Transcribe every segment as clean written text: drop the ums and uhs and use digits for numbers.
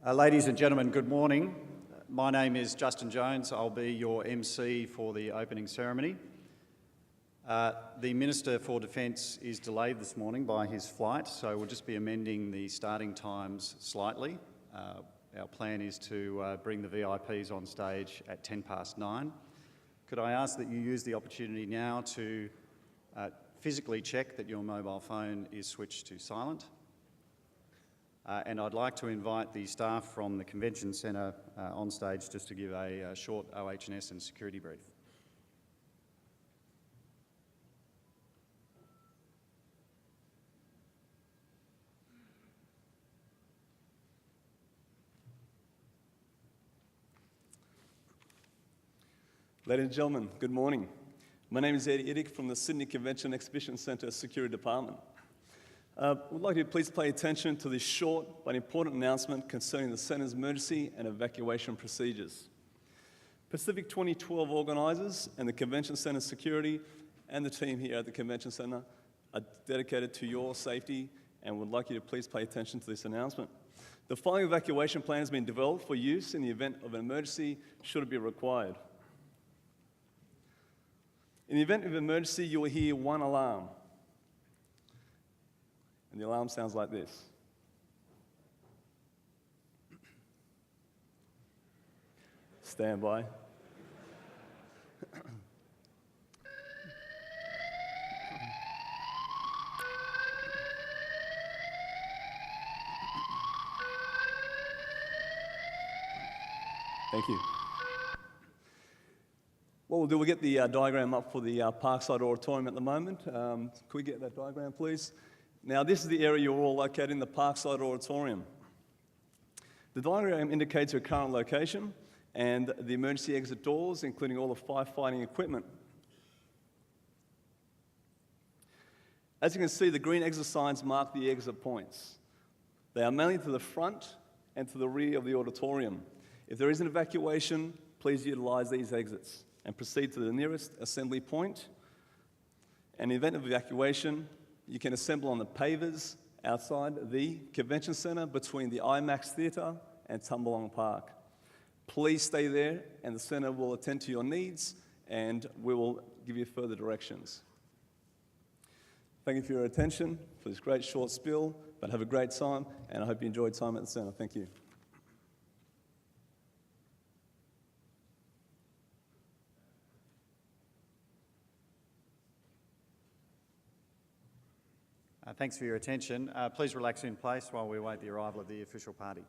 Ladies and gentlemen, good morning. My name is Justin Jones. I'll be your MC for the opening ceremony. The Minister for Defence is delayed this morning by his flight, so we'll just be amending the starting times slightly. Our plan is to bring the VIPs on stage at 9:10. Could I ask that you use the opportunity now to physically check that your mobile phone is switched to silent? And I'd like to invite the staff from the Convention Centre on stage just to give a short OH&S and security brief. Ladies and gentlemen, good morning. My name is Eddie Iddick from the Sydney Convention Exposition Centre Security Department. We'd like you to please pay attention to this short but important announcement concerning the Centre's emergency and evacuation procedures. Pacific 2012 organisers and the Convention Centre security and the team here at the Convention Centre are dedicated to your safety and would like you to please pay attention to this announcement. The following evacuation plan has been developed for use in the event of an emergency should it be required. In the event of an emergency, you will hear one alarm. And the alarm sounds like this. Stand by. Thank you. What we'll do, we'll get the diagram up for the Parkside Auditorium at the moment. Could we get that diagram, please? Now, this is the area you're all located in, the Parkside Auditorium. The diagram indicates your current location and the emergency exit doors, including all the firefighting equipment. As you can see, the green exit signs mark the exit points. They are mainly to the front and to the rear of the auditorium. If there is an evacuation, please utilise these exits and proceed to the nearest assembly point. And in the event of evacuation, you can assemble on the pavers outside the Convention Centre between the IMAX Theatre and Tumbalong Park. Please stay there and the Centre will attend to your needs and we will give you further directions. Thank you for your attention for this great short spiel, but have a great time and I hope you enjoyed time at the Centre. Thank you. Thanks for your attention. Please relax in place while we await the arrival of the official party.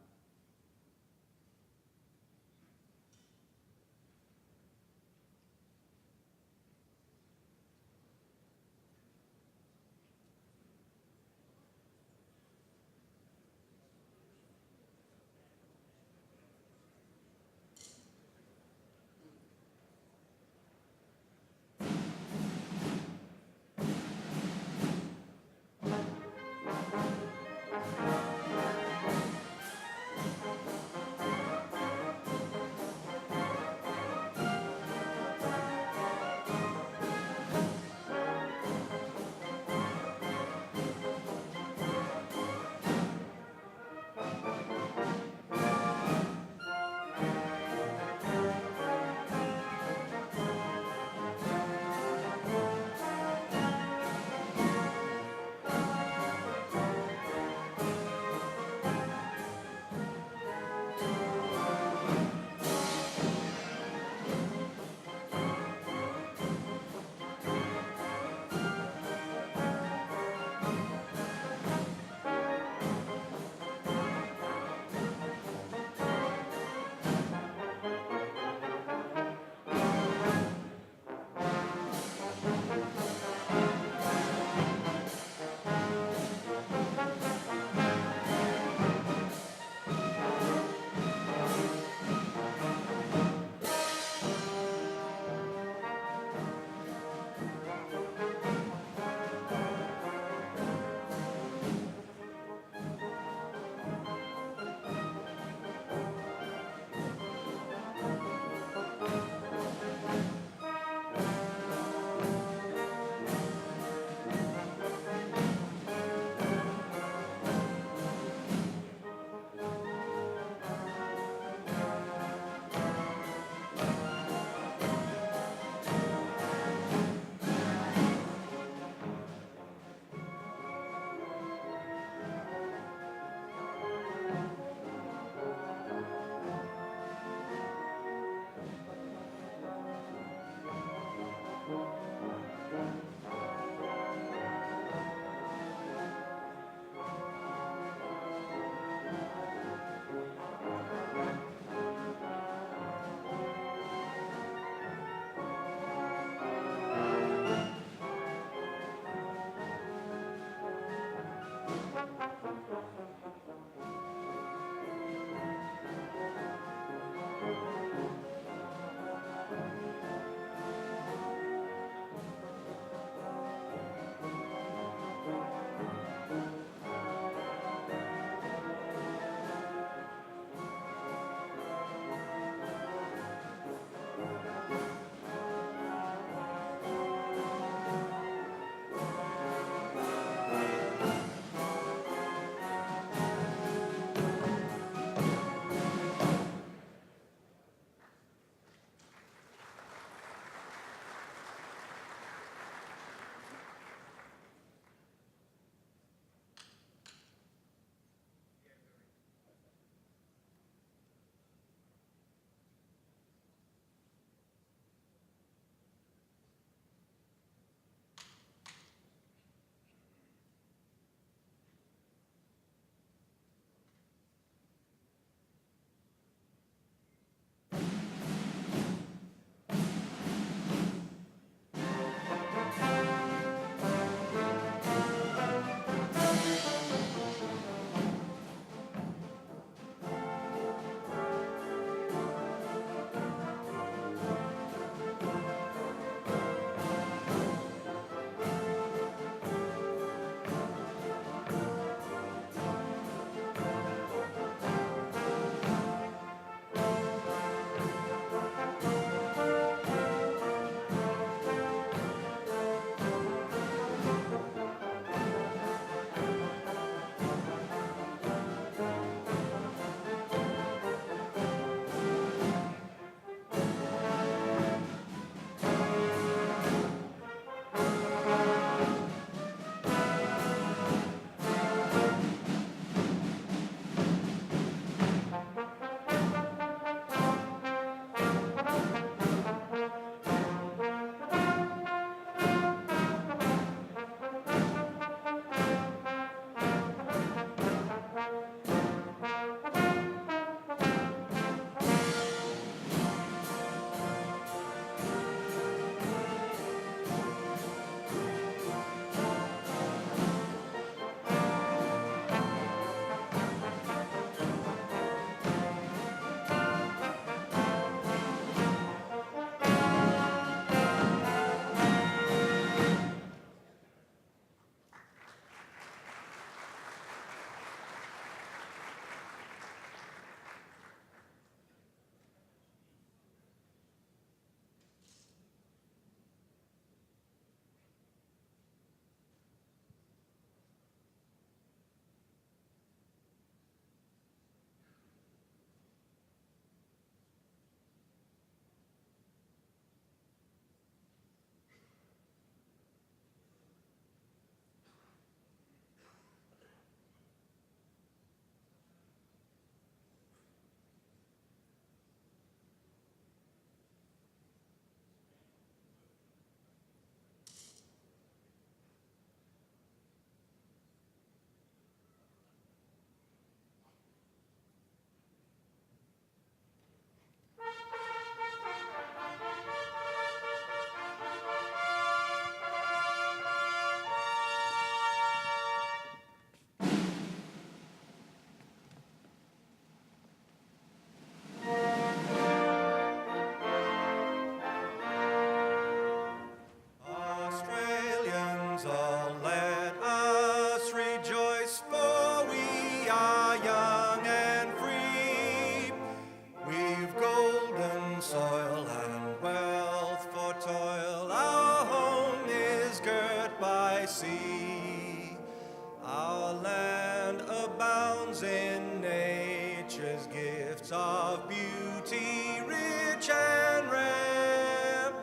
of beauty, rich and rare.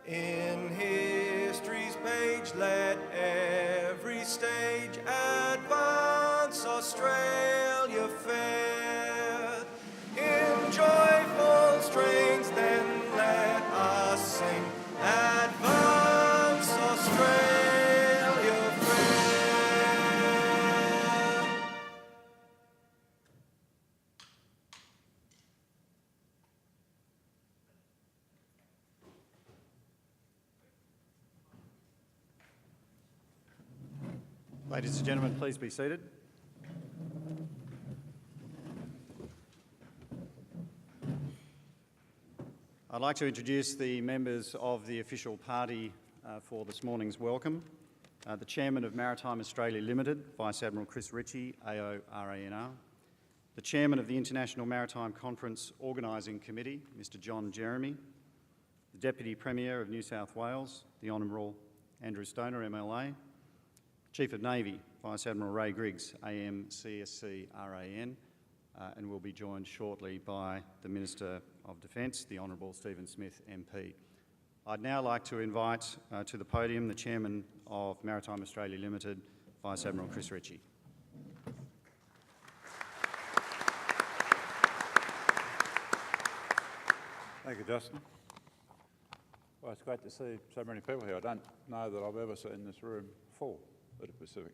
In history's page, let every stage advance Australia fair. In joyful strains, then let us sing, advance Australia fair. Ladies and gentlemen, please be seated. I'd like to introduce the members of the official party for this morning's welcome. The Chairman of Maritime Australia Limited, Vice Admiral Chris Ritchie, AO RANR. The Chairman of the International Maritime Conference Organising Committee, Mr John Jeremy. The Deputy Premier of New South Wales, the Honourable Andrew Stoner, MLA. Chief of Navy, Vice Admiral Ray Griggs, AM CSC RAN, and will be joined shortly by the Minister of Defence, the Honourable Stephen Smith MP. I'd now like to invite to the podium the Chairman of Maritime Australia Limited, Vice Admiral Chris Ritchie. Thank you, Justin. Well, it's great to see so many people here. I don't know that I've ever seen this room full at a Pacific,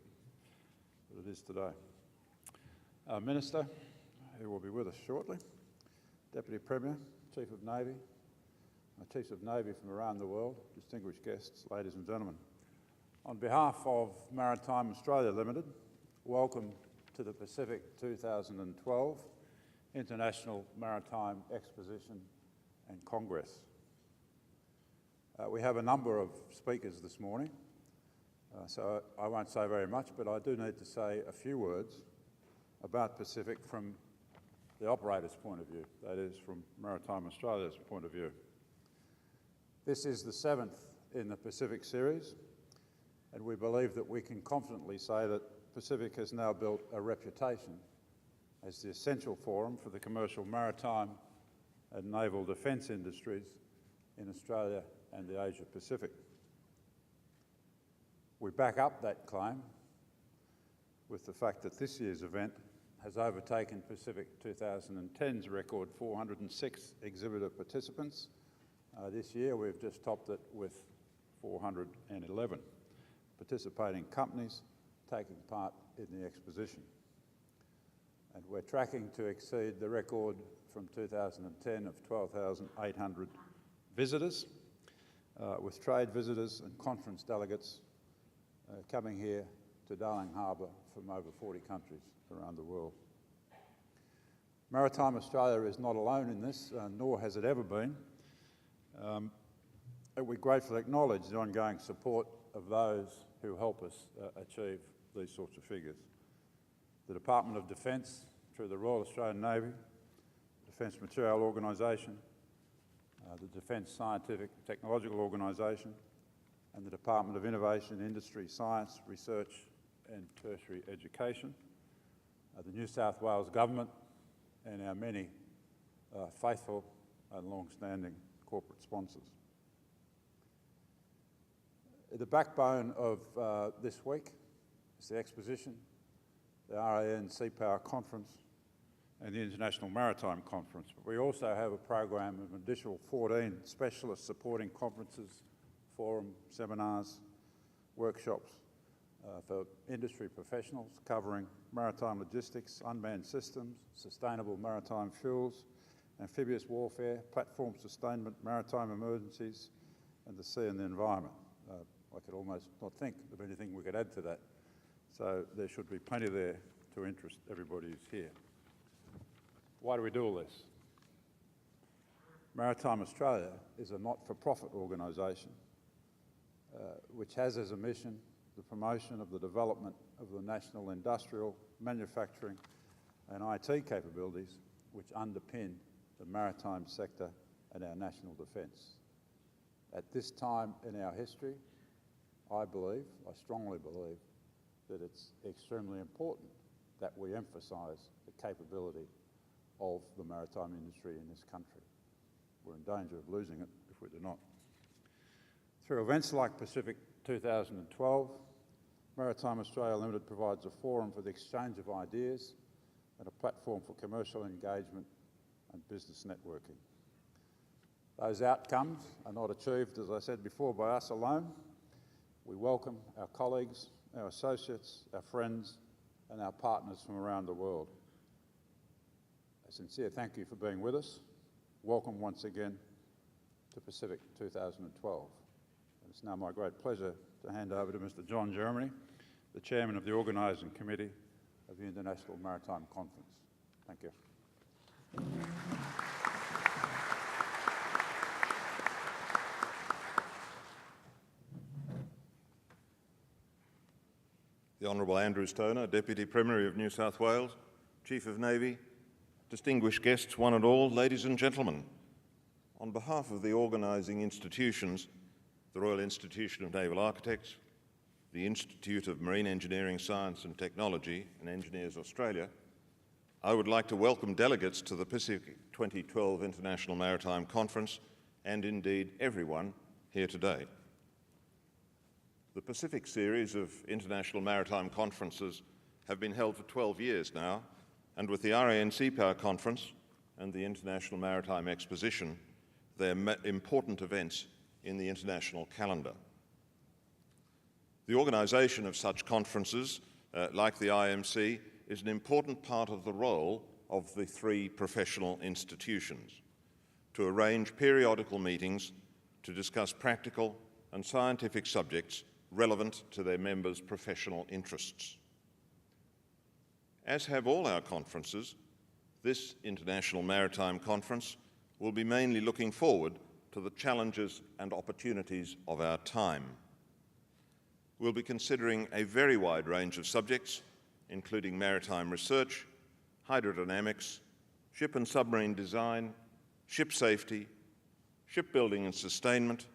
but it is today. Our Minister, who will be with us shortly, Deputy Premier, Chief of Navy, Chiefs of Navy from around the world, distinguished guests, ladies and gentlemen. On behalf of Maritime Australia Limited, welcome to the Pacific 2012 International Maritime Exposition and Congress. We have a number of speakers this morning, so I won't say very much, but I do need to say a few words about Pacific from the operator's point of view, that is, from Maritime Australia's point of view. This is the 7th in the Pacific series, and we believe that we can confidently say that Pacific has now built a reputation as the essential forum for the commercial maritime and naval defence industries in Australia and the Asia Pacific. We back up that claim with the fact that this year's event has overtaken Pacific 2010's record 406 exhibitor participants. This year we've just topped it with 411 participating companies taking part in the exposition. And we're tracking to exceed the record from 2010 of 12,800 visitors, with trade visitors and conference delegates coming here to Darling Harbour from over 40 countries around the world. Maritime Australia is not alone in this, nor has it ever been. We gratefully acknowledge the ongoing support of those who help us achieve these sorts of figures. The Department of Defence, through the Royal Australian Navy, Defence Material Organisation, the Defence Scientific and Technological Organisation, and the Department of Innovation, Industry, Science, Research and Tertiary Education, the New South Wales Government, and our many faithful and long-standing corporate sponsors. The backbone of this week is the Exposition, the RAN Sea Power Conference, and the International Maritime Conference. But we also have a program of an additional 14 specialist supporting conferences, forum, seminars, workshops for industry professionals covering maritime logistics, unmanned systems, sustainable maritime fuels, amphibious warfare, platform sustainment, maritime emergencies, and the sea and the environment. I could almost not think of anything we could add to that. So there should be plenty there to interest everybody who's here. Why do we do all this? Maritime Australia is a not-for-profit organisation which has as a mission the promotion of the development of the national industrial, manufacturing and IT capabilities which underpin the maritime sector and our national defence. At this time in our history, I strongly believe, that it's extremely important that we emphasise the capability of the maritime industry in this country. We're in danger of losing it if we do not. Through events like Pacific 2012, Maritime Australia Limited provides a forum for the exchange of ideas and a platform for commercial engagement and business networking. Those outcomes are not achieved, as I said before, by us alone. We welcome our colleagues, our associates, our friends, and our partners from around the world. A sincere thank you for being with us. Welcome once again to Pacific 2012. And it's now my great pleasure to hand over to Mr. John Germany, the Chairman of the Organising Committee of the International Maritime Conference. Thank you. The Honourable Andrew Stoner, Deputy Premier of New South Wales, Chief of Navy, distinguished guests one and all, ladies and gentlemen. On behalf of the organising institutions, the Royal Institution of Naval Architects, the Institute of Marine Engineering Science and Technology and Engineers Australia, I would like to welcome delegates to the Pacific 2012 International Maritime Conference and indeed everyone here today. The Pacific series of international maritime conferences have been held for 12 years now, and with the RANC Power Conference and the International Maritime Exposition, they are important events in the international calendar. The organisation of such conferences, like the IMC, is an important part of the role of the three professional institutions to arrange periodical meetings to discuss practical and scientific subjects relevant to their members' professional interests. As have all our conferences, this International Maritime Conference will be mainly looking forward to the challenges and opportunities of our time. We'll be considering a very wide range of subjects, including maritime research, hydrodynamics, ship and submarine design, ship safety, shipbuilding and sustainment,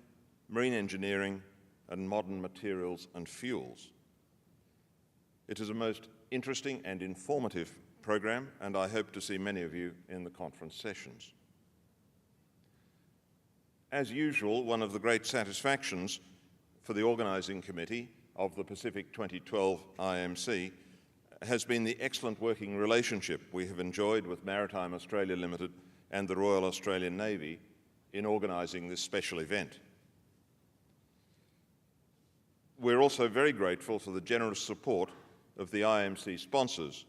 marine engineering, and modern materials and fuels. It is a most interesting and informative program, and I hope to see many of you in the conference sessions. As usual, one of the great satisfactions for the Organising Committee of the Pacific 2012 IMC has been the excellent working relationship we have enjoyed with Maritime Australia Limited and the Royal Australian Navy in organising this special event. We're also very grateful for the generous support of the IMC sponsors,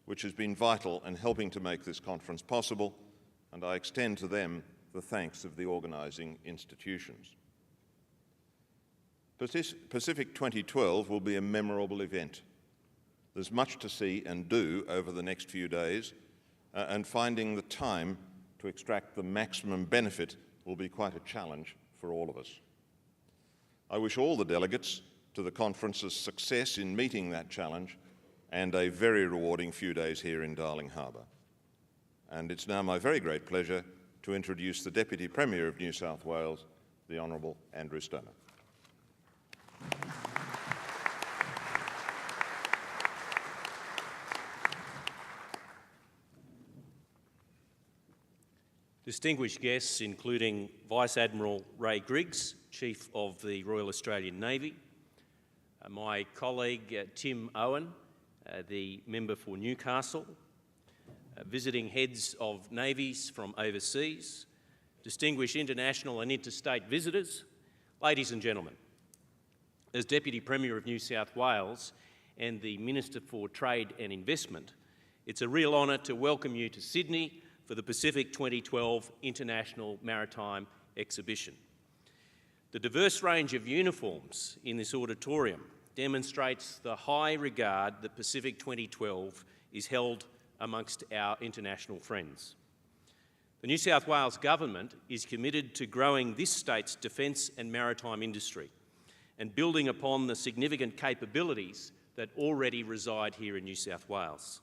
which has been vital in helping to make this conference possible, and I extend to them the thanks of the organising institutions. Pacific 2012 will be a memorable event. There's much to see and do over the next few days, and finding the time to extract the maximum benefit will be quite a challenge for all of us. I wish all the delegates to the conference's success in meeting that challenge and a very rewarding few days here in Darling Harbour. And it's now my very great pleasure to introduce the Deputy Premier of New South Wales, the Honourable Andrew Stoner. Distinguished guests, including Vice Admiral Ray Griggs, Chief of the Royal Australian Navy, my colleague Tim Owen, the member for Newcastle, visiting heads of navies from overseas, distinguished international and interstate visitors, ladies and gentlemen. As Deputy Premier of New South Wales and the Minister for Trade and Investment, it's a real honour to welcome you to Sydney for the Pacific 2012 International Maritime Exhibition. The diverse range of uniforms in this auditorium demonstrates the high regard that Pacific 2012 is held amongst our international friends. The New South Wales Government is committed to growing this state's defence and maritime industry and building upon the significant capabilities that already reside here in New South Wales.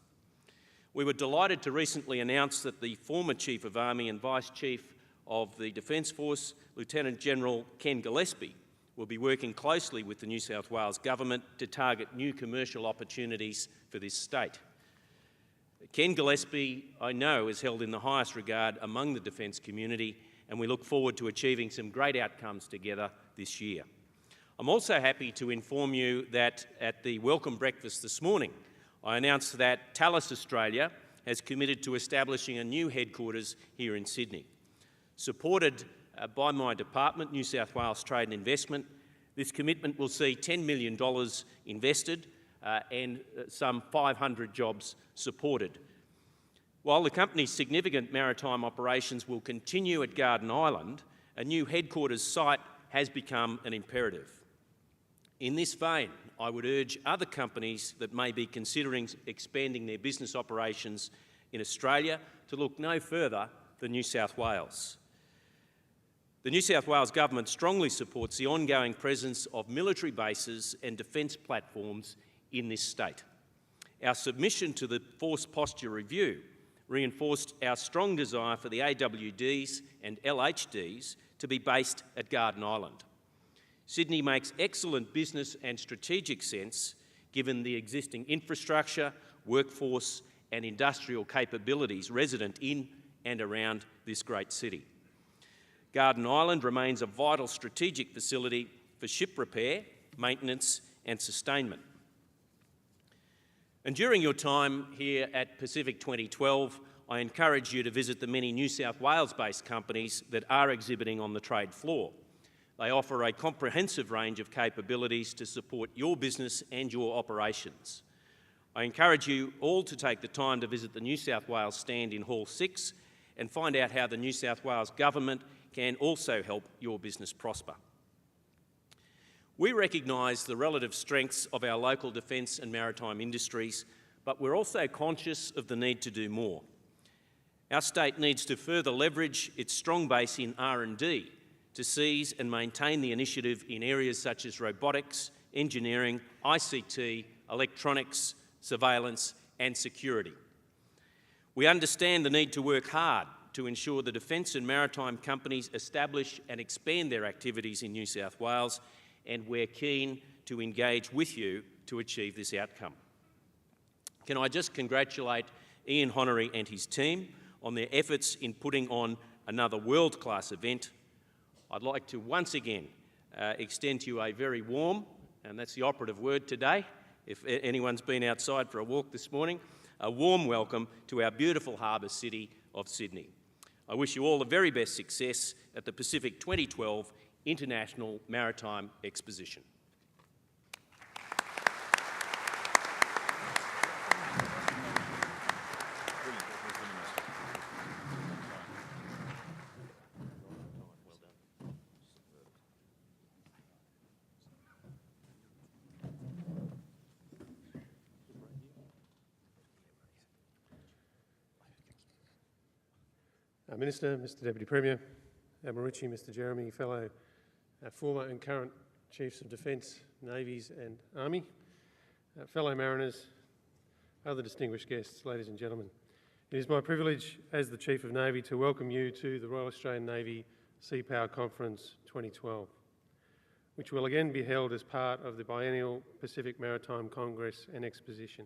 We were delighted to recently announce that the former Chief of Army and Vice Chief of the Defence Force, Lieutenant General Ken Gillespie, will be working closely with the New South Wales Government to target new commercial opportunities for this state. Ken Gillespie, I know, is held in the highest regard among the defence community, and we look forward to achieving some great outcomes together this year. I'm also happy to inform you that at the welcome breakfast this morning, I announced that Thales Australia has committed to establishing a new headquarters here in Sydney. Supported by my department, New South Wales Trade and Investment, this commitment will see $10 million invested and some 500 jobs supported. While the company's significant maritime operations will continue at Garden Island, a new headquarters site has become an imperative. In this vein, I would urge other companies that may be considering expanding their business operations in Australia to look no further than New South Wales. The New South Wales Government strongly supports the ongoing presence of military bases and defence platforms in this state. Our submission to the Force Posture Review reinforced our strong desire for the AWDs and LHDs to be based at Garden Island. Sydney makes excellent business and strategic sense given the existing infrastructure, workforce and industrial capabilities resident in and around this great city. Garden Island remains a vital strategic facility for ship repair, maintenance and sustainment. And during your time here at Pacific 2012, I encourage you to visit the many New South Wales-based companies that are exhibiting on the trade floor. They offer a comprehensive range of capabilities to support your business and your operations. I encourage you all to take the time to visit the New South Wales stand in Hall 6 and find out how the New South Wales Government can also help your business prosper. We recognise the relative strengths of our local defence and maritime industries, but we're also conscious of the need to do more. Our state needs to further leverage its strong base in R&D to seize and maintain the initiative in areas such as robotics, engineering, ICT, electronics, surveillance and security. We understand the need to work hard to ensure the defence and maritime companies establish and expand their activities in New South Wales, and we're keen to engage with you to achieve this outcome. Can I just congratulate Ian Honorey and his team on their efforts in putting on another world-class event. I'd like to once again extend to you a very warm, and that's the operative word today, if anyone's been outside for a walk this morning, a warm welcome to our beautiful harbour city of Sydney. I wish you all the very best success at the Pacific 2012 International Maritime Exposition. Minister, Mr Deputy Premier, Admiral Ritchie, Mr Jeremy, fellow former and current Chiefs of Defence, Navies and Army, fellow mariners, other distinguished guests, ladies and gentlemen. It is my privilege as the Chief of Navy to welcome you to the Royal Australian Navy Sea Power Conference 2012, which will again be held as part of the biennial Pacific Maritime Congress and Exposition.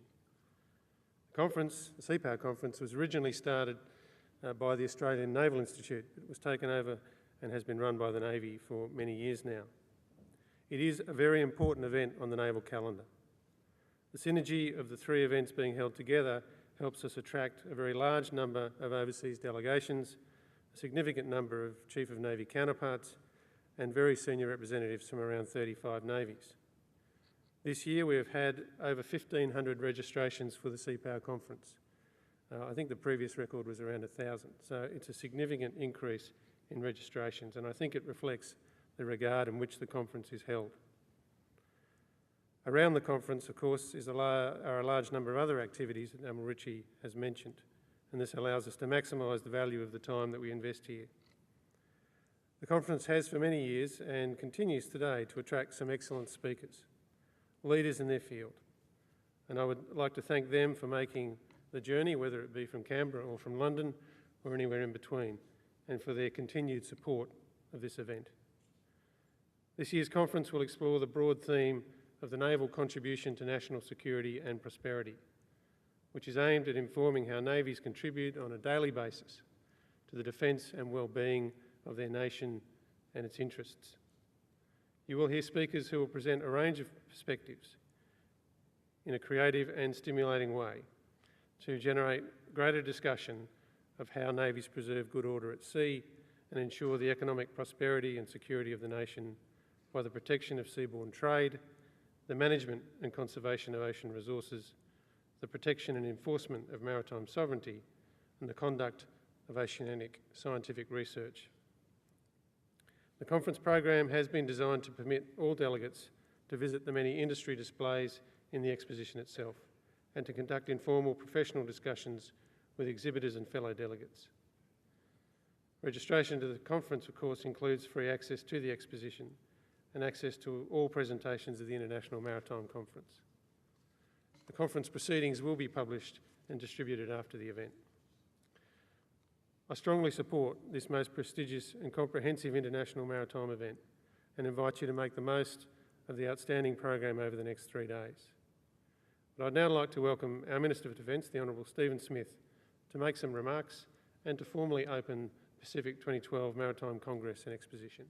The conference, the Sea Power Conference, was originally started by the Australian Naval Institute. It was taken over and has been run by the Navy for many years now. It is a very important event on the naval calendar. The synergy of the three events being held together helps us attract a very large number of overseas delegations, a significant number of Chief of Navy counterparts, and very senior representatives from around 35 navies. This year we have had over 1,500 registrations for the Sea Power Conference. I think the previous record was around 1,000, so it's a significant increase in registrations, and I think it reflects the regard in which the conference is held. Around the conference, of course, are a large number of other activities that Admiral Ritchie has mentioned, and this allows us to maximise the value of the time that we invest here. The conference has for many years and continues today to attract some excellent speakers, leaders in their field, and I would like to thank them for making the journey, whether it be from Canberra or from London or anywhere in between, and for their continued support of this event. This year's conference will explore the broad theme of the naval contribution to national security and prosperity. which is aimed at informing how navies contribute on a daily basis to the defence and well-being of their nation and its interests. You will hear speakers who will present a range of perspectives in a creative and stimulating way to generate greater discussion of how navies preserve good order at sea and ensure the economic prosperity and security of the nation by the protection of seaborne trade, the management and conservation of ocean resources, the protection and enforcement of maritime sovereignty, and the conduct of oceanic scientific research. The conference program has been designed to permit all delegates to visit the many industry displays in the exposition itself and to conduct informal professional discussions with exhibitors and fellow delegates. Registration to the conference, of course, includes free access to the exposition and access to all presentations of the International Maritime Conference. The conference proceedings will be published and distributed after the event. I strongly support this most prestigious and comprehensive international maritime event and invite you to make the most of the outstanding program over the next 3 days. But I'd now like to welcome our Minister of Defence, the Honourable Stephen Smith, to make some remarks and to formally open Pacific 2012 Maritime Congress and Exposition.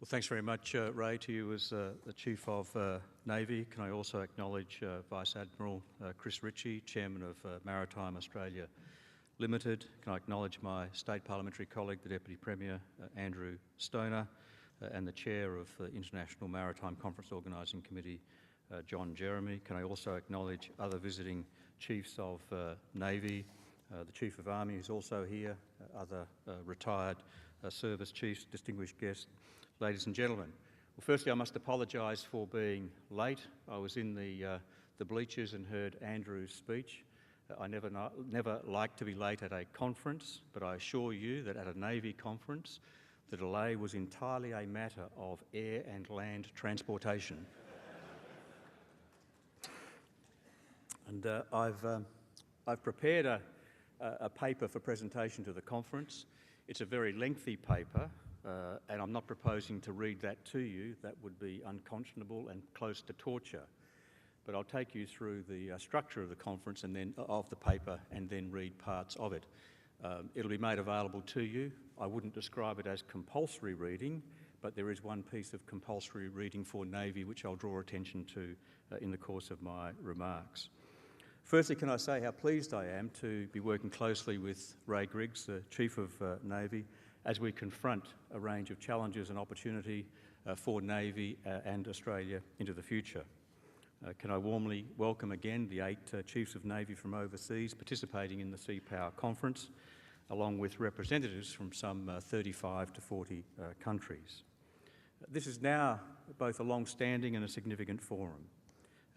Well, thanks very much, Ray, to you as the Chief of Navy. Can I also acknowledge Vice Admiral Chris Ritchie, Chairman of Maritime Australia Limited. Can I acknowledge my state parliamentary colleague, the Deputy Premier, Andrew Stoner, and the Chair of the International Maritime Conference Organising Committee, John Jeremy. Can I also acknowledge other visiting Chiefs of Navy, the Chief of Army who's also here, other retired service chiefs, distinguished guests, ladies and gentlemen. Well, firstly, I must apologise for being late. I was in the bleachers and heard Andrew's speech. I never like to be late at a conference, but I assure you that at a Navy conference, the delay was entirely a matter of air and land transportation. And I've prepared a paper for presentation to the conference. It's a very lengthy paper, and I'm not proposing to read that to you. That would be unconscionable and close to torture. But I'll take you through the structure of the conference and then of the paper, and then read parts of it. It'll be made available to you. I wouldn't describe it as compulsory reading, but there is one piece of compulsory reading for Navy which I'll draw attention to in the course of my remarks. Firstly, can I say how pleased I am to be working closely with Ray Griggs, the Chief of Navy, as we confront a range of challenges and opportunity for Navy and Australia into the future. Can I warmly welcome again the 8 Chiefs of Navy from overseas participating in the Sea Power Conference, along with representatives from some 35 to 40 countries. This is now both a long-standing and a significant forum,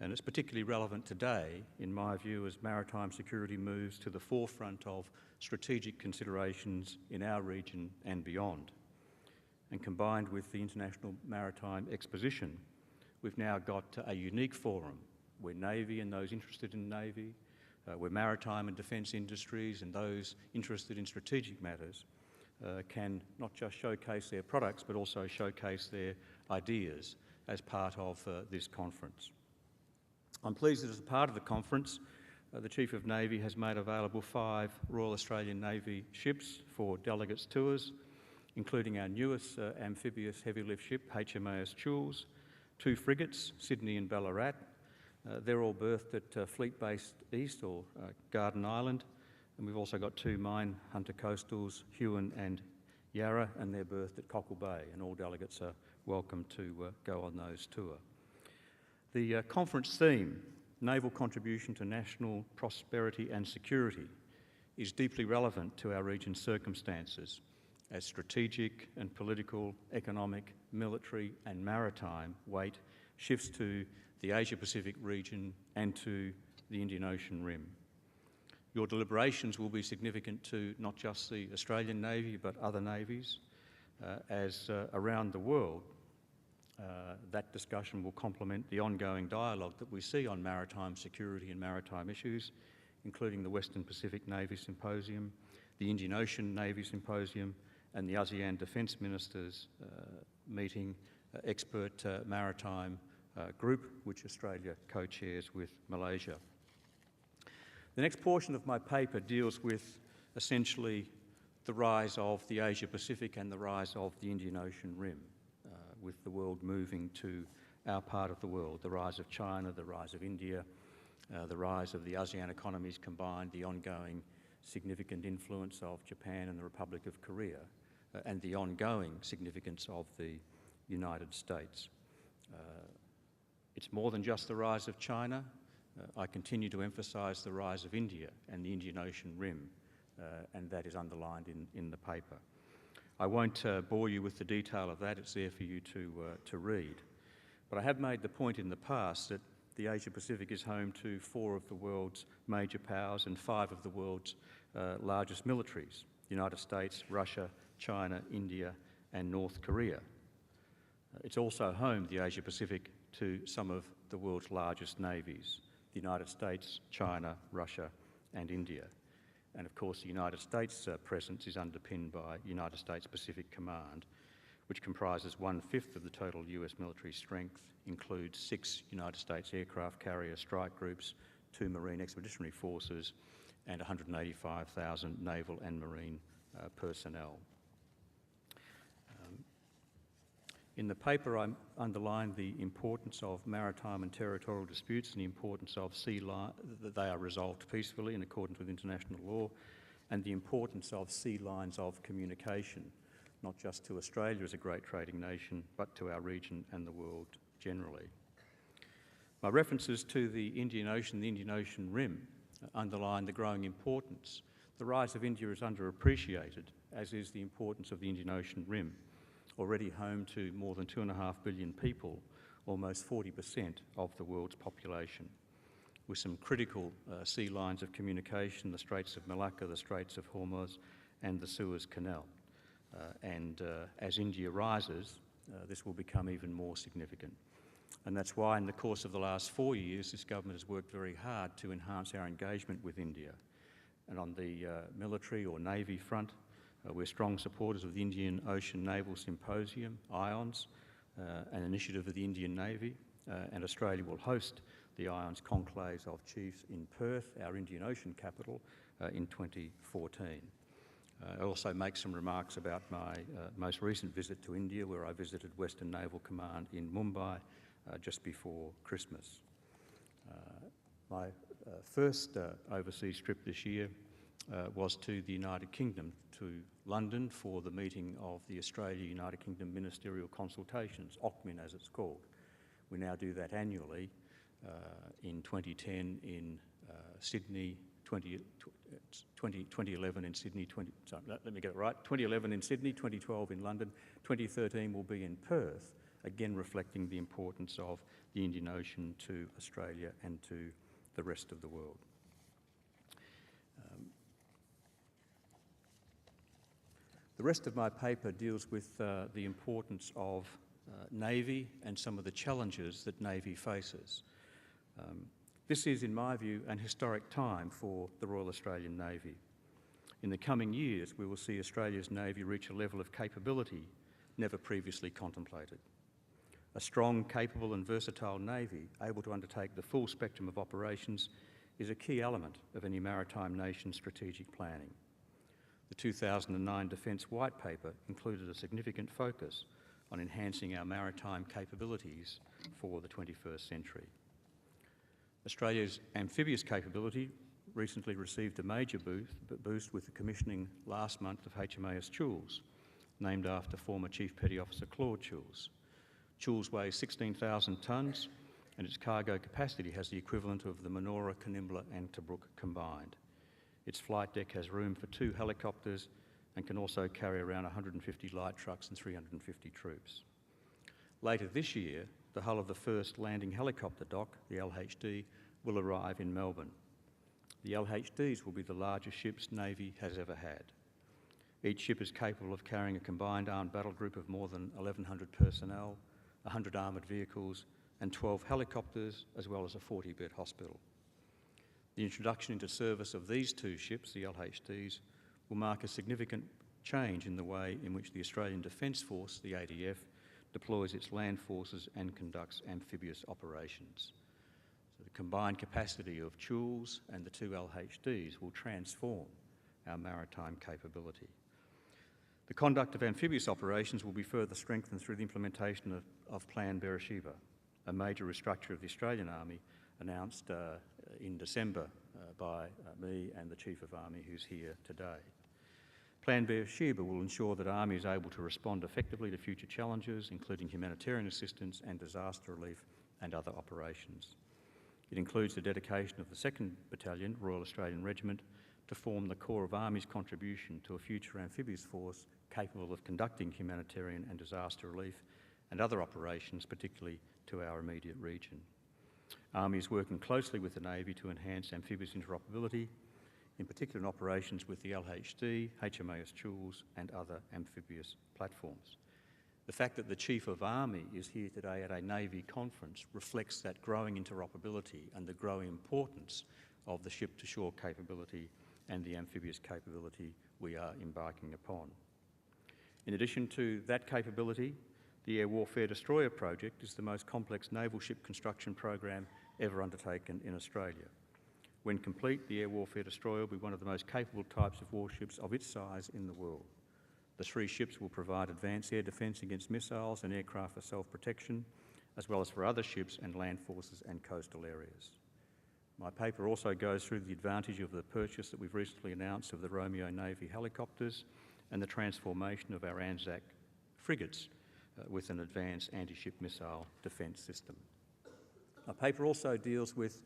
and it's particularly relevant today, in my view, as maritime security moves to the forefront of strategic considerations in our region and beyond. And combined with the International Maritime Exposition, we've now got a unique forum where Navy and those interested in Navy, where maritime and defence industries and those interested in strategic matters can not just showcase their products but also showcase their ideas as part of this conference. I'm pleased that as a part of the conference, the Chief of Navy has made available 5 Royal Australian Navy ships for delegates' tours, including our newest amphibious heavy lift ship, HMAS Choules, 2 frigates, Sydney and Ballarat. They're all berthed at Fleet-based East or Garden Island, and we've also got 2 mine hunter coastals, Huon and Yarra, and they're berthed at Cockle Bay, and all delegates are welcome to go on those tours. The conference theme, Naval Contribution to National Prosperity and Security, is deeply relevant to our region's circumstances as strategic and political, economic, military and maritime weight shifts to the Asia-Pacific region and to the Indian Ocean rim. Your deliberations will be significant to not just the Australian Navy but other navies, as around the world that discussion will complement the ongoing dialogue that we see on maritime security and maritime issues, including the Western Pacific Navy Symposium, the Indian Ocean Navy Symposium and the ASEAN Defence Ministers meeting expert maritime group, which Australia co-chairs with Malaysia. The next portion of my paper deals with essentially the rise of the Asia-Pacific and the rise of the Indian Ocean Rim, with the world moving to our part of the world, the rise of China, the rise of India, the rise of the ASEAN economies combined, the ongoing significant influence of Japan and the Republic of Korea, and the ongoing significance of the United States. It's more than just the rise of China. I continue to emphasise the rise of India and the Indian Ocean Rim, and that is underlined in the paper. I won't bore you with the detail of that, it's there for you to read. But I have made the point in the past that the Asia-Pacific is home to 4 of the world's major powers and 5 of the world's largest militaries: the United States, Russia, China, India and North Korea. It's also home, the Asia-Pacific, to some of the world's largest navies: the United States, China, Russia and India. And of course the United States presence is underpinned by United States Pacific Command, which comprises 1/5 of the total US military strength, includes 6 United States aircraft carrier strike groups, 2 Marine expeditionary forces and 185,000 naval and marine personnel. In the paper, I underlined the importance of maritime and territorial disputes and the importance of that they are resolved peacefully in accordance with international law, and the importance of sea lines of communication, not just to Australia as a great trading nation, but to our region and the world generally. My references to the Indian Ocean Rim underline the growing importance. The rise of India is underappreciated, as is the importance of the Indian Ocean Rim, already home to more than 2.5 billion people, almost 40% of the world's population, with some critical sea lines of communication: the Straits of Malacca, the Straits of Hormuz and the Suez Canal. As India rises, this will become even more significant. And that's why in the course of the last 4 years, this government has worked very hard to enhance our engagement with India. And on the military or Navy front, we're strong supporters of the Indian Ocean Naval Symposium, IONS, an initiative of the Indian Navy, and Australia will host the IONS conclaves of chiefs in Perth, our Indian Ocean capital, in 2014. I also make some remarks about my most recent visit to India, where I visited Western Naval Command in Mumbai just before Christmas. My first overseas trip this year was to the United Kingdom, to London, for the meeting of the Australia-United Kingdom Ministerial Consultations, OCMIN as it's called. We now do that annually. In 2010 in Sydney, 2011 in Sydney, 2011 in Sydney, 2012 in London, 2013 will be in Perth, again reflecting the importance of the Indian Ocean to Australia and to the rest of the world. The rest of my paper deals with the importance of Navy and some of the challenges that Navy faces. This is, in my view, an historic time for the Royal Australian Navy. In the coming years, we will see Australia's Navy reach a level of capability never previously contemplated. A strong, capable and versatile Navy able to undertake the full spectrum of operations is a key element of any maritime nation's strategic planning. The 2009 Defence White Paper included a significant focus on enhancing our maritime capabilities for the 21st century. Australia's amphibious capability recently received a major boost with the commissioning last month of HMAS Choules, named after former Chief Petty Officer Claude Choules. Choules weighs 16,000 tonnes and its cargo capacity has the equivalent of the Manoora, Kanimbla and Tobruk combined. Its flight deck has room for 2 helicopters and can also carry around 150 light trucks and 350 troops. Later this year, the hull of the first landing helicopter dock, the LHD, will arrive in Melbourne. The LHDs will be the largest ships Navy has ever had. Each ship is capable of carrying a combined armed battle group of more than 1,100 personnel, 100 armoured vehicles and 12 helicopters, as well as a 40-bed hospital. The introduction into service of these 2 ships, the LHDs, will mark a significant change in the way in which the Australian Defence Force, the ADF, deploys its land forces and conducts amphibious operations. So the combined capacity of Choules and the two LHDs will transform our maritime capability. The conduct of amphibious operations will be further strengthened through the implementation of Plan Bereshiba, a major restructure of the Australian Army announced in December by me and the Chief of Army, who's here today. Plan Bereshiba will ensure that Army is able to respond effectively to future challenges, including humanitarian assistance and disaster relief and other operations. It includes the dedication of the 2nd Battalion, Royal Australian Regiment, to form the core of Army's contribution to a future amphibious force capable of conducting humanitarian and disaster relief and other operations, particularly to our immediate region. Army is working closely with the Navy to enhance amphibious interoperability, in particular in operations with the LHD, HMAS Choules and other amphibious platforms. The fact that the Chief of Army is here today at a Navy conference reflects that growing interoperability and the growing importance of the ship-to-shore capability and the amphibious capability we are embarking upon. In addition to that capability, the Air Warfare Destroyer project is the most complex naval ship construction program ever undertaken in Australia. When complete, the Air Warfare Destroyer will be one of the most capable types of warships of its size in the world. The 3 ships will provide advanced air defence against missiles and aircraft for self-protection, as well as for other ships and land forces and coastal areas. My paper also goes through the advantage of the purchase that we've recently announced of the Romeo Navy helicopters and the transformation of our Anzac frigates with an advanced anti-ship missile defence system. My paper also deals with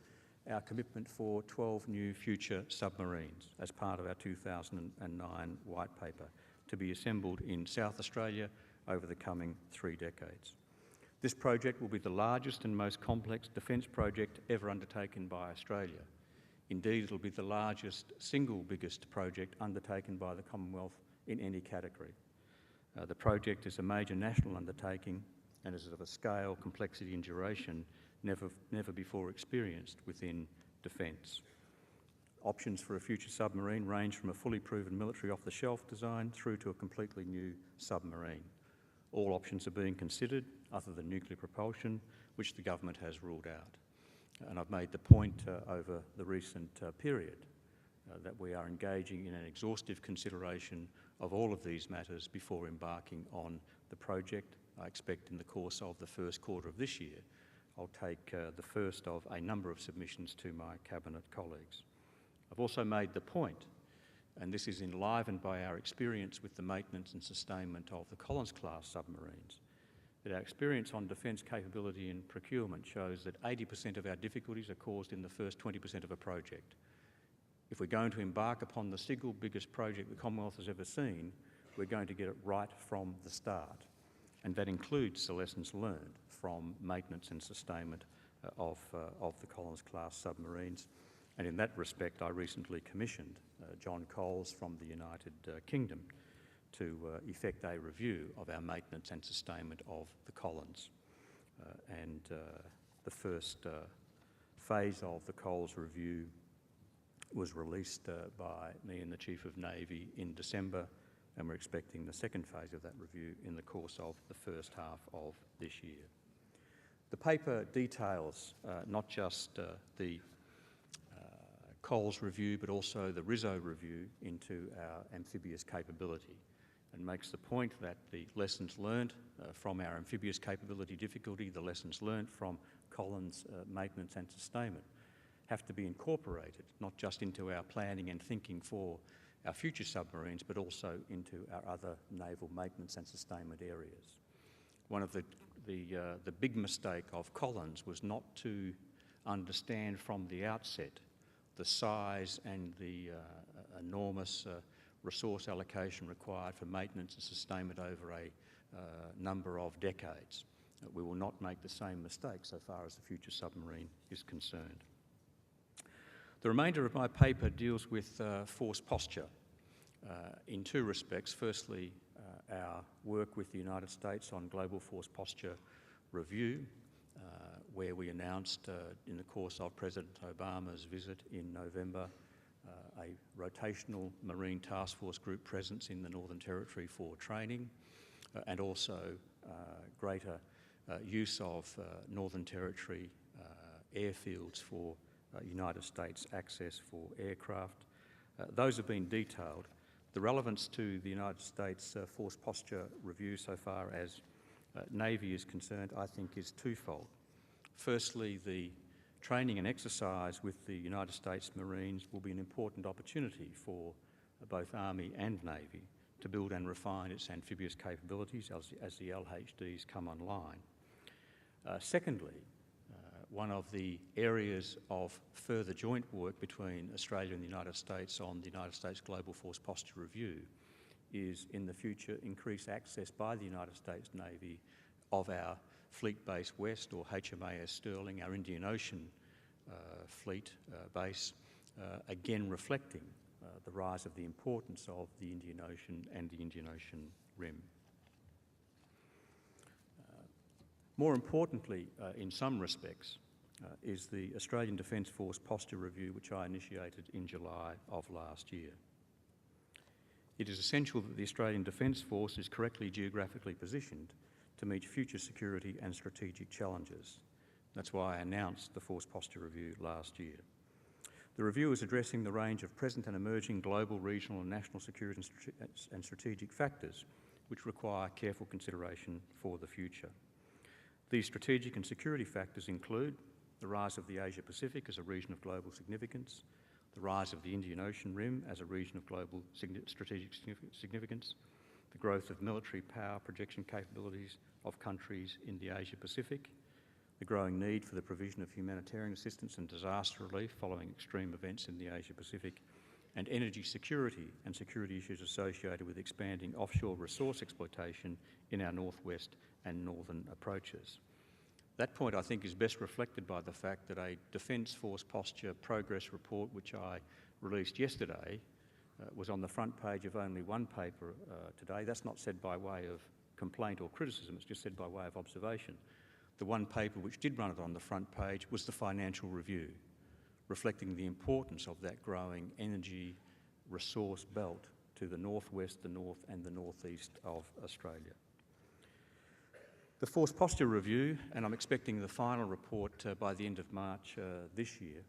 our commitment for 12 new future submarines as part of our 2009 White Paper to be assembled in South Australia over the coming 3 decades. This project will be the largest and most complex defence project ever undertaken by Australia. Indeed, it'll be the largest, single biggest project undertaken by the Commonwealth in any category. The project is a major national undertaking and is of a scale, complexity and duration never before experienced within defence. Options for a future submarine range from a fully proven military off-the-shelf design through to a completely new submarine. All options are being considered, other than nuclear propulsion, which the government has ruled out. And I've made the point over the recent period that we are engaging in an exhaustive consideration of all of these matters before embarking on the project. I expect in the course of the first quarter of this year, I'll take the first of a number of submissions to my Cabinet colleagues. I've also made the point, and this is enlivened by our experience with the maintenance and sustainment of the Collins-class submarines, that our experience on defence capability and procurement shows that 80% of our difficulties are caused in the first 20% of a project. If we're going to embark upon the single biggest project the Commonwealth has ever seen, we're going to get it right from the start. And that includes the lessons learned from maintenance and sustainment of the Collins-class submarines. And in that respect, I recently commissioned John Coles from the United Kingdom to effect a review of our maintenance and sustainment of the Collins. The first phase of the Coles review was released by me and the Chief of Navy in December, and we're expecting the second phase of that review in the course of the first half of this year. The paper details not just the Coles review, but also the Rizzo review into our amphibious capability, and makes the point that the lessons learned from our amphibious capability difficulty, the lessons learned from Collins maintenance and sustainment, have to be incorporated not just into our planning and thinking for our future submarines, but also into our other naval maintenance and sustainment areas. One of the big mistake of Collins was not to understand from the outset the size and the enormous resource allocation required for maintenance and sustainment over a number of decades. We will not make the same mistake so far as the future submarine is concerned. The remainder of my paper deals with force posture in 2 respects. Firstly, our work with the United States on global force posture review, where we announced in the course of President Obama's visit in November a rotational Marine Task Force group presence in the Northern Territory for training, and also greater use of Northern Territory airfields for United States access for aircraft. Those have been detailed. The relevance to the United States Force Posture Review so far as Navy is concerned, I think, is twofold. Firstly, the training and exercise with the United States Marines will be an important opportunity for both Army and Navy to build and refine its amphibious capabilities as the LHDs come online. Secondly, one of the areas of further joint work between Australia and the United States on the United States Global Force Posture Review is, in the future, increased access by the United States Navy of our Fleet Base West, or HMAS Sterling, our Indian Ocean fleet base, again reflecting the rise of the importance of the Indian Ocean and the Indian Ocean Rim. More importantly, in some respects, is the Australian Defence Force Posture Review, which I initiated in July of last year. It is essential that the Australian Defence Force is correctly geographically positioned to meet future security and strategic challenges. That's why I announced the Force Posture Review last year. The review is addressing the range of present and emerging global, regional and national security and strategic factors which require careful consideration for the future. These strategic and security factors include the rise of the Asia-Pacific as a region of global significance, the rise of the Indian Ocean Rim as a region of global strategic significance, the growth of military power projection capabilities of countries in the Asia-Pacific, the growing need for the provision of humanitarian assistance and disaster relief following extreme events in the Asia-Pacific, and energy security and security issues associated with expanding offshore resource exploitation in our northwest and northern approaches. That point, I think, is best reflected by the fact that a Defence Force Posture Progress Report, which I released yesterday, was on the front page of only one paper today. That's not said by way of complaint or criticism, it's just said by way of observation. The one paper which did run it on the front page was the Financial Review, reflecting the importance of that growing energy resource belt to the northwest, the north and the northeast of Australia. The Force Posture Review, and I'm expecting the final report by the end of March this year,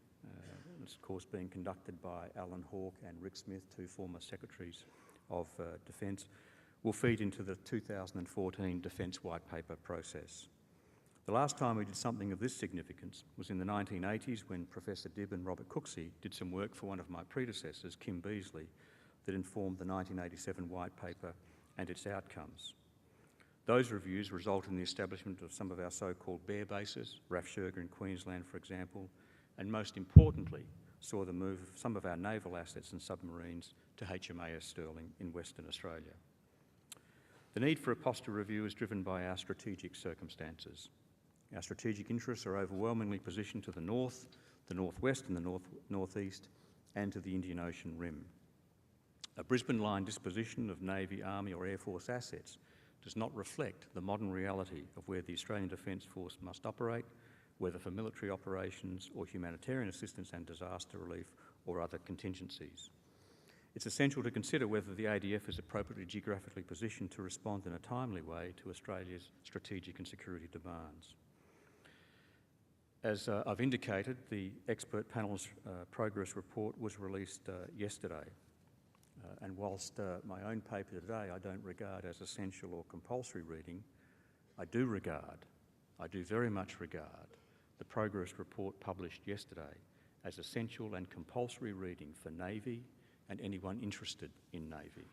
it's of course being conducted by Alan Hawke and Rick Smith, two former Secretaries of Defence, will feed into the 2014 Defence White Paper process. The last time we did something of this significance was in the 1980s when Professor Dibb and Robert Cooksey did some work for one of my predecessors, Kim Beazley, that informed the 1987 White Paper and its outcomes. Those reviews resulted in the establishment of some of our so-called bear bases, RAF Sherga in Queensland, for example, and most importantly, saw the move of some of our naval assets and submarines to HMAS Sterling in Western Australia. The need for a posture review is driven by our strategic circumstances. Our strategic interests are overwhelmingly positioned to the north, the northwest and the northeast, and to the Indian Ocean Rim. A Brisbane line disposition of Navy, Army or Air Force assets does not reflect the modern reality of where the Australian Defence Force must operate, whether for military operations or humanitarian assistance and disaster relief or other contingencies. It's essential to consider whether the ADF is appropriately geographically positioned to respond in a timely way to Australia's strategic and security demands. As I've indicated, the expert panel's progress report was released yesterday. And whilst my own paper today I don't regard as essential or compulsory reading, I do very much regard the progress report published yesterday as essential and compulsory reading for Navy and anyone interested in Navy.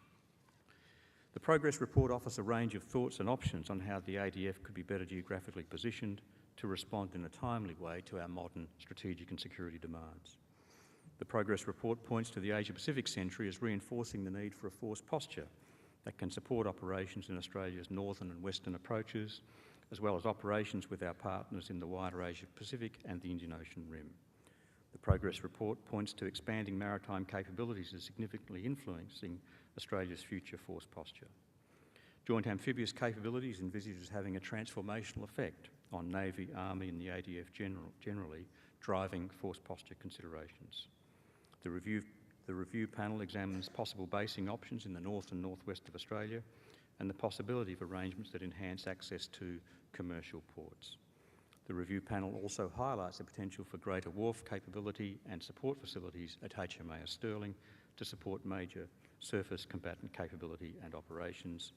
The progress report offers a range of thoughts and options on how the ADF could be better geographically positioned to respond in a timely way to our modern strategic and security demands. The progress report points to the Asia-Pacific century as reinforcing the need for a force posture that can support operations in Australia's northern and western approaches, as well as operations with our partners in the wider Asia-Pacific and the Indian Ocean Rim. The progress report points to expanding maritime capabilities as significantly influencing Australia's future force posture. Joint amphibious capabilities envisaged as having a transformational effect on Navy, Army and the ADF generally, driving force posture considerations. The The review panel examines possible basing options in the north and northwest of Australia and the possibility of arrangements that enhance access to commercial ports. The review panel also highlights the potential for greater wharf capability and support facilities at HMAS Stirling to support major surface combatant capability and operations.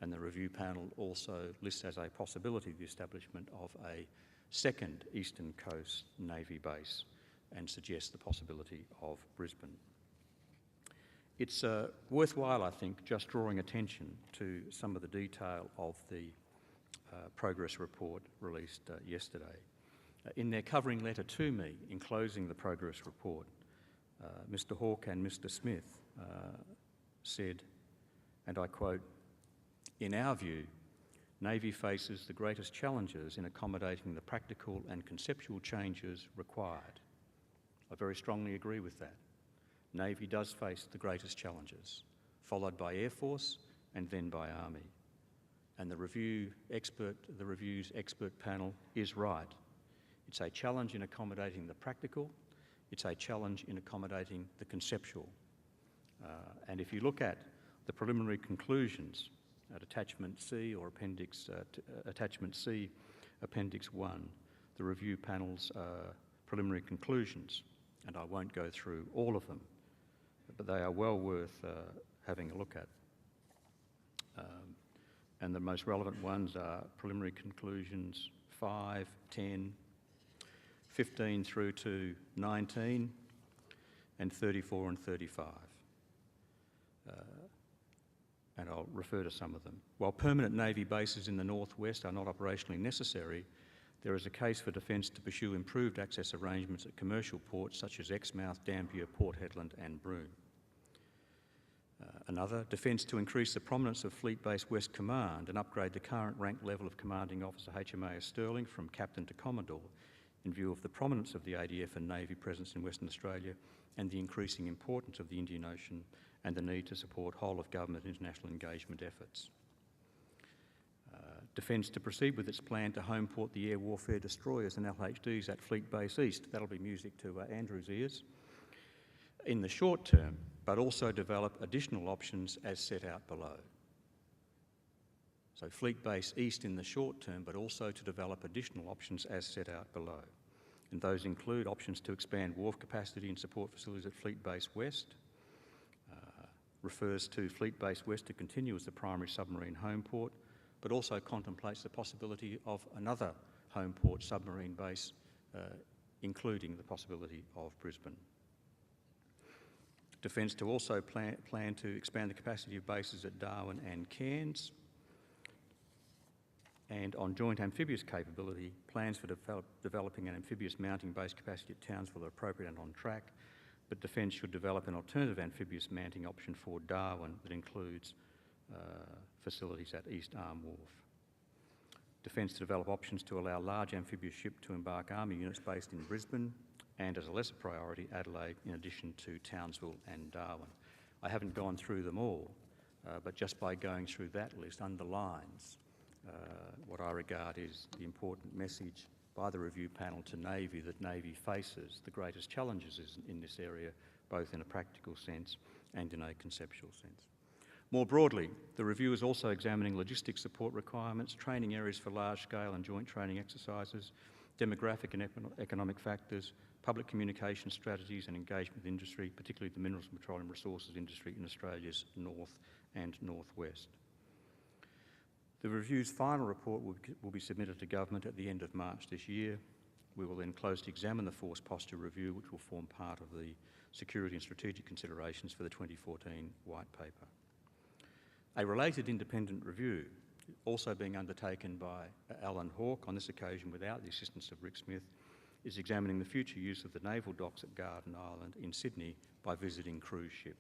And the review panel also lists as a possibility the establishment of a second Eastern Coast Navy base and suggests the possibility of Brisbane. It's worthwhile, I think, just drawing attention to some of the detail of the progress report released yesterday. In their covering letter to me, enclosing the progress report, Mr. Hawke and Mr. Smith said, and I quote, "In our view, Navy faces the greatest challenges in accommodating the practical and conceptual changes required." I very strongly agree with that. Navy does face the greatest challenges, followed by Air Force and then by Army. And the review's expert panel is right. It's a challenge in accommodating the practical, it's a challenge in accommodating the conceptual. And if you look at the preliminary conclusions at Attachment C or Attachment C, Appendix 1, the review panel's preliminary conclusions, and I won't go through all of them, but they are well worth having a look at. And the most relevant ones are preliminary conclusions 5, 10, 15 through to 19, and 34 and 35. And I'll refer to some of them. While permanent Navy bases in the northwest are not operationally necessary, there is a case for Defence to pursue improved access arrangements at commercial ports such as Exmouth, Dampier, Port Hedland and Broome. Another, Defence to increase the prominence of Fleet Base West Command and upgrade the current rank level of Commanding Officer HMAS Stirling from Captain to Commodore in view of the prominence of the ADF and Navy presence in Western Australia and the increasing importance of the Indian Ocean and the need to support whole-of-government international engagement efforts. Defence to proceed with its plan to home port the air warfare destroyers and LHDs at Fleet Base East. That'll be music to Andrew's ears. In the short term, but also develop additional options as set out below. So Fleet Base East in the short term, but also to develop additional options as set out below. And those include options to expand wharf capacity and support facilities at Fleet Base West, refers to Fleet Base West to continue as the primary submarine home port, but also contemplates the possibility of another home port submarine base, including the possibility of Brisbane. Defence to also plan to expand the capacity of bases at Darwin and Cairns. And on joint amphibious capability, plans for developing an amphibious mounting base capacity at Townsville are appropriate and on track, but Defence should develop an alternative amphibious mounting option for Darwin that includes facilities at East Arm Wharf. Defence to develop options to allow large amphibious ship to embark Army units based in Brisbane and, as a lesser priority, Adelaide, in addition to Townsville and Darwin. I haven't gone through them all, but just by going through that list underlines what I regard is the important message by the review panel to Navy that Navy faces the greatest challenges in this area, both in a practical sense and in a conceptual sense. More broadly, the review is also examining logistics support requirements, training areas for large-scale and joint training exercises, demographic and economic factors, public communication strategies and engagement with industry, particularly the minerals and petroleum resources industry in Australia's north and northwest. The review's final report will be submitted to Government at the end of March this year. We will then closely examine the Force Posture Review, which will form part of the security and strategic considerations for the 2014 White Paper. A related independent review, also being undertaken by Alan Hawke, on this occasion without the assistance of Rick Smith, is examining the future use of the naval docks at Garden Island in Sydney by visiting cruise ship.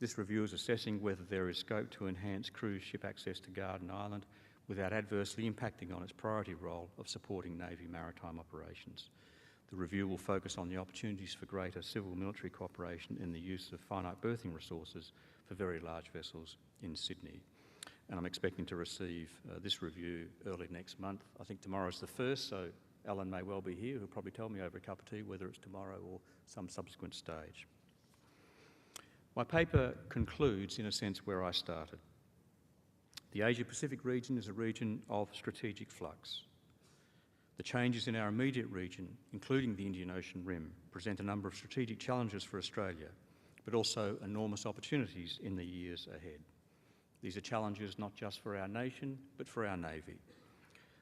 This review is assessing whether there is scope to enhance cruise ship access to Garden Island without adversely impacting on its priority role of supporting Navy maritime operations. The review will focus on the opportunities for greater civil-military cooperation in the use of finite berthing resources for very large vessels in Sydney. And I'm expecting to receive this review early next month. I think tomorrow's the 1st, so Alan may well be here. He'll probably tell me over a cup of tea whether it's tomorrow or some subsequent stage. My paper concludes, in a sense, where I started. The Asia-Pacific region is a region of strategic flux. The changes in our immediate region, including the Indian Ocean Rim, present a number of strategic challenges for Australia, but also enormous opportunities in the years ahead. These are challenges not just for our nation, but for our Navy.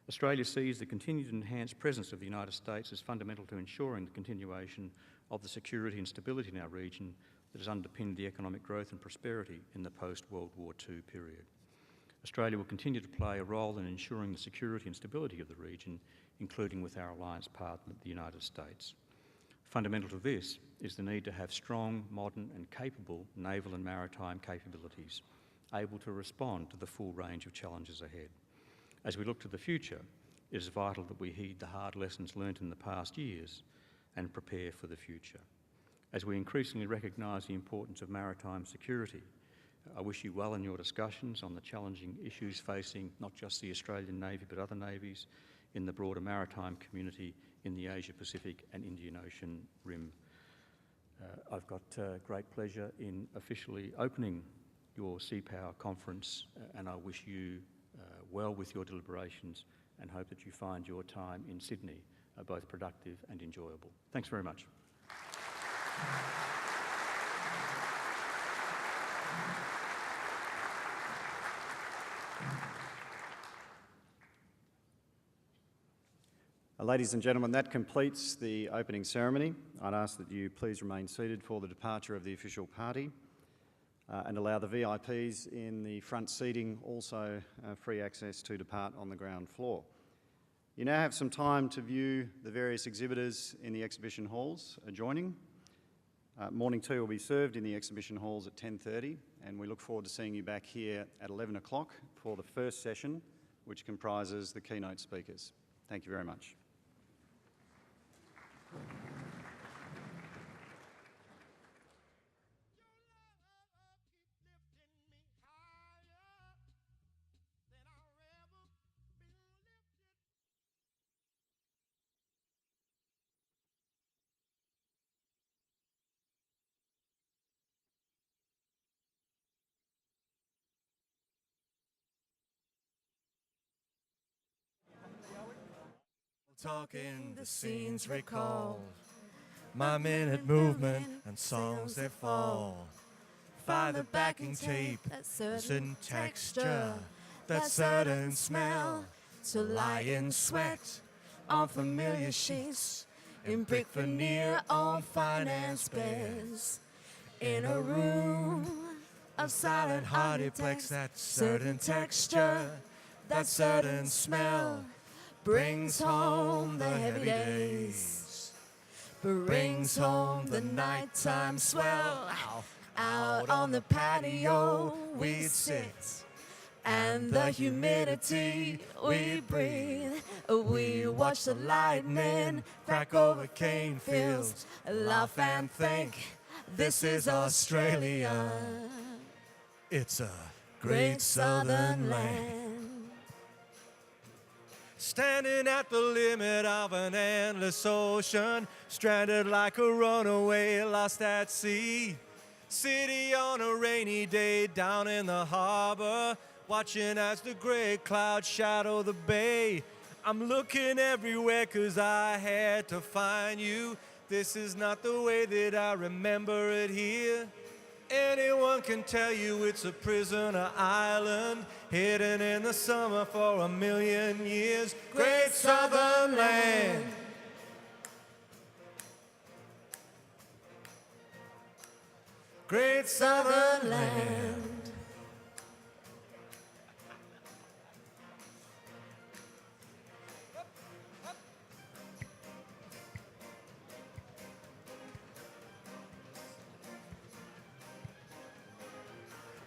Australia sees the continued and enhanced presence of the United States as fundamental to ensuring the continuation of the security and stability in our region that has underpinned the economic growth and prosperity in the post-World War II period. Australia will continue to play a role in ensuring the security and stability of the region, including with our alliance partner, the United States. Fundamental to this is the need to have strong, modern and capable naval and maritime capabilities, able to respond to the full range of challenges ahead. As we look to the future, it is vital that we heed the hard lessons learnt in the past years and prepare for the future. As we increasingly recognise the importance of maritime security, I wish you well in your discussions on the challenging issues facing not just the Australian Navy but other navies in the broader maritime community in the Asia-Pacific and Indian Ocean Rim. I've got great pleasure in officially opening your Sea Power Conference, and I wish you well with your deliberations and hope that you find your time in Sydney both productive and enjoyable. Thanks very much. Ladies and gentlemen, that completes the opening ceremony. I'd ask that you please remain seated for the departure of the official party and allow the VIPs in the front seating also free access to depart on the ground floor. You now have some time to view the various exhibitors in the exhibition halls adjoining. Morning tea will be served in the exhibition halls at 10:30, and we look forward to seeing you back here at 11 o'clock for the first session, which comprises the keynote speakers. Thank you very much. Talking, the scenes recall my minute movement and songs that fall. By the backing tape, that certain texture, that certain smell. To lie in sweat on familiar sheets, in brick veneer on finance beds, in a room of silent heartedplex. That certain texture, that certain smell brings home the heavy days, brings home the nighttime swell. Out on the patio we sit, and the humidity we breathe. We watch the lightning crack over cane fields, laugh and think, this is Australia. It's a great southern land. Standing at the limit of an endless ocean, stranded like a runaway lost at sea. City on a rainy day down in the harbor, watching as the gray clouds shadow the bay. I'm looking everywhere 'cause I had to find you. This is not the way that I remember it here. Anyone can tell you it's a prisoner island, hidden in the summer for 1,000,000 years. Great southern land. Great southern land.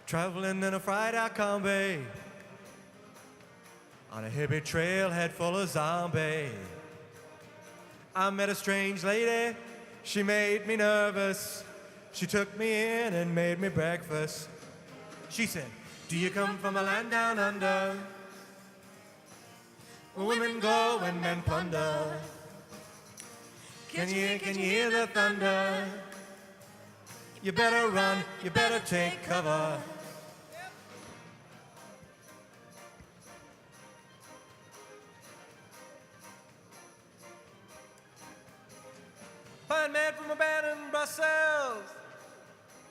Traveling in a fried-out combi on a hippie trailhead full of zombies. I met a strange lady, she made me nervous. She took me in and made me breakfast. She said, do you come from a land down under? Women go and men plunder. Can you hear the thunder? You better run, you better take cover. Fine man from a band in Brussels.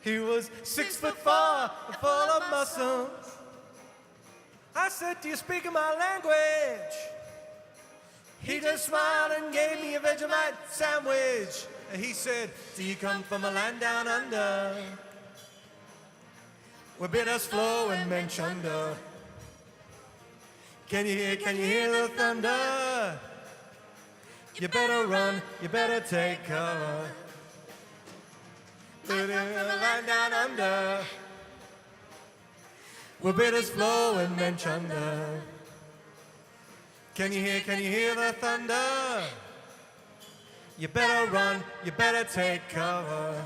He was 6'4" and full of muscles. I said, do you speak my language? He just smiled and gave me a Vegemite sandwich. And he said, do you come from a land down under, where bitters flow and men chunder? Can you hear the thunder? You better run, you better take cover. Living in a land down under, where bitters flow and men chunder. Can you hear the thunder? You better run, you better take cover.